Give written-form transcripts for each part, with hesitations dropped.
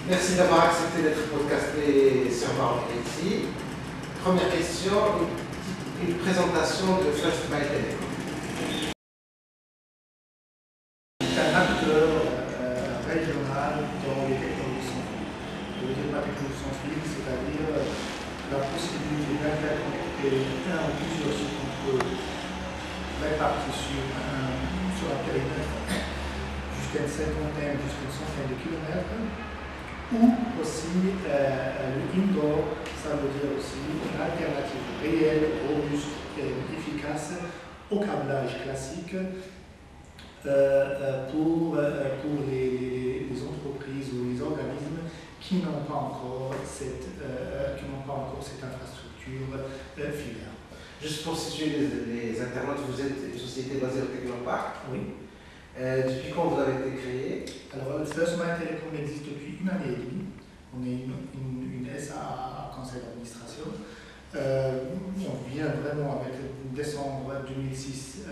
Merci d'avoir accepté d'être podcasté sur Marketing. Première question, une présentation de First by Telecom. C'est un acteur régional dans les technologies sans fil. Je veux dire la technologie sans fil, c'est-à-dire la possibilité d'interconnecter un ou plusieurs sites entre eux répartis sur un périmètre jusqu'à une cinquantaine, jusqu'à une centaine de kilomètres, ou aussi le indoor, ça veut dire aussi une alternative réelle, robuste et efficace au câblage classique pour les entreprises ou les organismes qui n'ont pas encore cette infrastructure filaire. Juste pour situer les internautes, vous êtes une société basée au Technopark. Oui. Depuis quand vous avez été créé? Alors, First by Telecom existe depuis 1 année et demie. On est une SA à conseil d'administration. On vient vraiment avec décembre 2006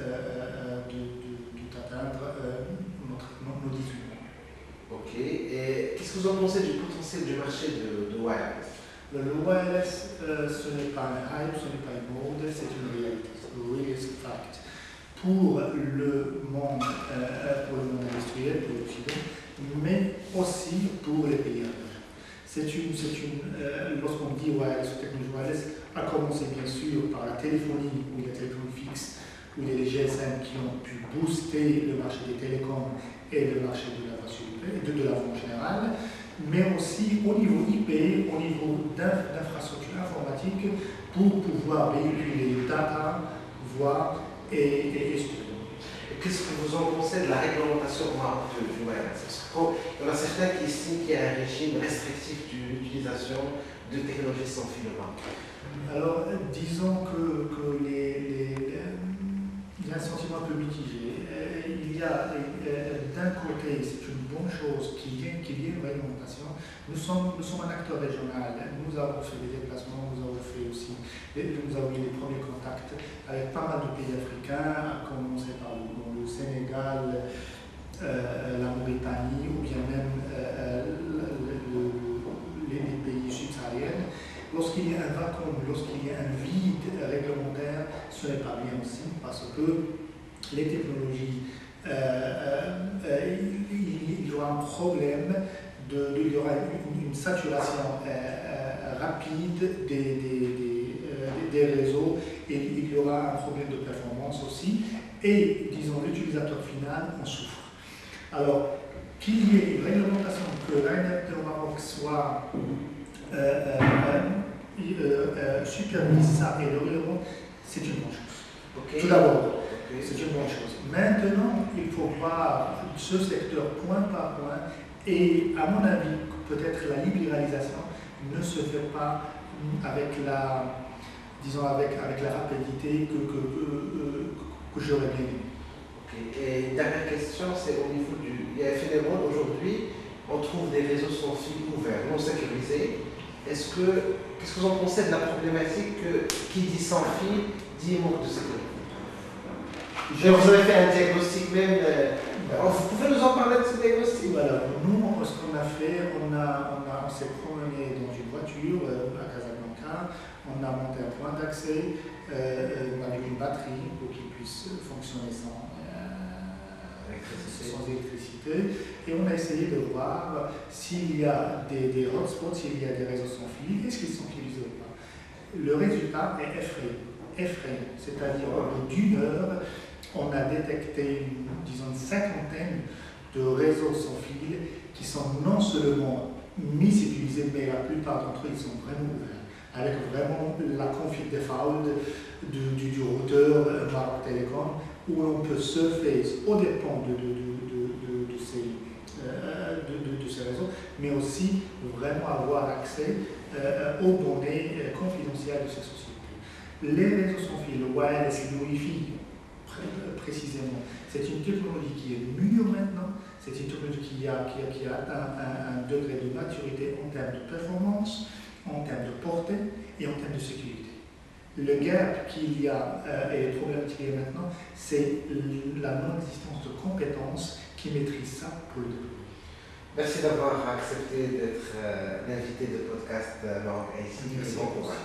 d'atteindre nos 18 mois. Ok. Et qu'est-ce que vous en pensez du potentiel du marché de wireless? Le wireless, ce n'est pas un hype, ce n'est pas une mode, c'est une réalité. C'est really a fact. Pour le monde industriel, pour l'Occident, mais aussi pour les pays émergents. Lorsqu'on dit wireless ou technologie wireless, a commencé bien sûr par la téléphonie ou la téléphonie fixe, où il y a les GSM qui ont pu booster le marché des télécoms et le marché de la voiture de la vente générale, mais aussi au niveau IP, au niveau d'infrastructures informatiques, pour pouvoir véhiculer data, voix et studio. Qu'est-ce que vous en pensez de la réglementation au Maroc du wireless? Il y en a certains qui estiment qu'il y a un régime restrictif de l'utilisation de technologies sans fil au Maroc. Alors, disons que il y a un sentiment un peu mitigé. Il y a d'un côté, c'est une bonne chose qu'il y ait une réglementation. Nous sommes un acteur régional. Nous avons fait des déplacements, nous avons eu les premiers contacts avec pas mal de pays africains, à commencer par le Sénégal, la Mauritanie ou bien même les pays subsahariens. Lorsqu'il y a un vacuum, lorsqu'il y a un vide réglementaire, ce n'est pas bien aussi parce que les technologies, il y aura un problème, il y aura une saturation rapide des réseaux et il y aura un problème de performance aussi et, disons, l'utilisateur final en souffre. Alors, qu'il y ait une réglementation, que l'ANEP au Maroc soit supervise ça et le règlement, c'est une bonne chose. Okay. Tout d'abord, c'est une bonne chose. Maintenant, il faut voir ce secteur point par point et, à mon avis, peut-être la libéralisation ne se fait pas avec la rapidité que j'aurais bien aimé. Okay. Et dernière question, c'est au niveau du phénomène aujourd'hui, on trouve des réseaux sans fil ouverts, non sécurisés. Qu'est-ce que vous en pensez de la problématique qui dit sans fil, dit manque de sécurité? Vous avez fait un diagnostic même. Vous pouvez nous en parler de ce diagnostic? Voilà, nous, ce qu'on a fait, on s'est promené dans une voiture à Casablanca, on a monté un point d'accès avec une batterie pour qu'il puisse fonctionner sans électricité. Et on a essayé de voir s'il y a des hotspots, s'il y a des réseaux sans fil, est-ce qu'ils sont utilisés ou pas. Le résultat est effrayant. C'est-à-dire, au bout d'une heure, on a détecté, disons, une cinquantaine de réseaux sans fil qui sont non seulement mis-utilisés, mais la plupart d'entre eux, ils sont vraiment ouverts, avec vraiment la config default du routeur Maroc Telecom, où on peut surfer aux dépens de ces réseaux, mais aussi vraiment avoir accès aux données confidentielles de ces sociétés. Les réseaux sans fil, le wireless, le Wi-Fi, précisément, c'est une technologie qui est mûre maintenant, c'est une technologie qui a atteint un degré de maturité en termes de performance, en termes de portée et en termes de sécurité. Le gap qu'il y a et le problème qu'il y a maintenant, c'est la non-existence de compétences qui maîtrisent ça pour le développer. Merci d'avoir accepté d'être l'invité de podcast Maroc ici. Merci Bon beaucoup. courage.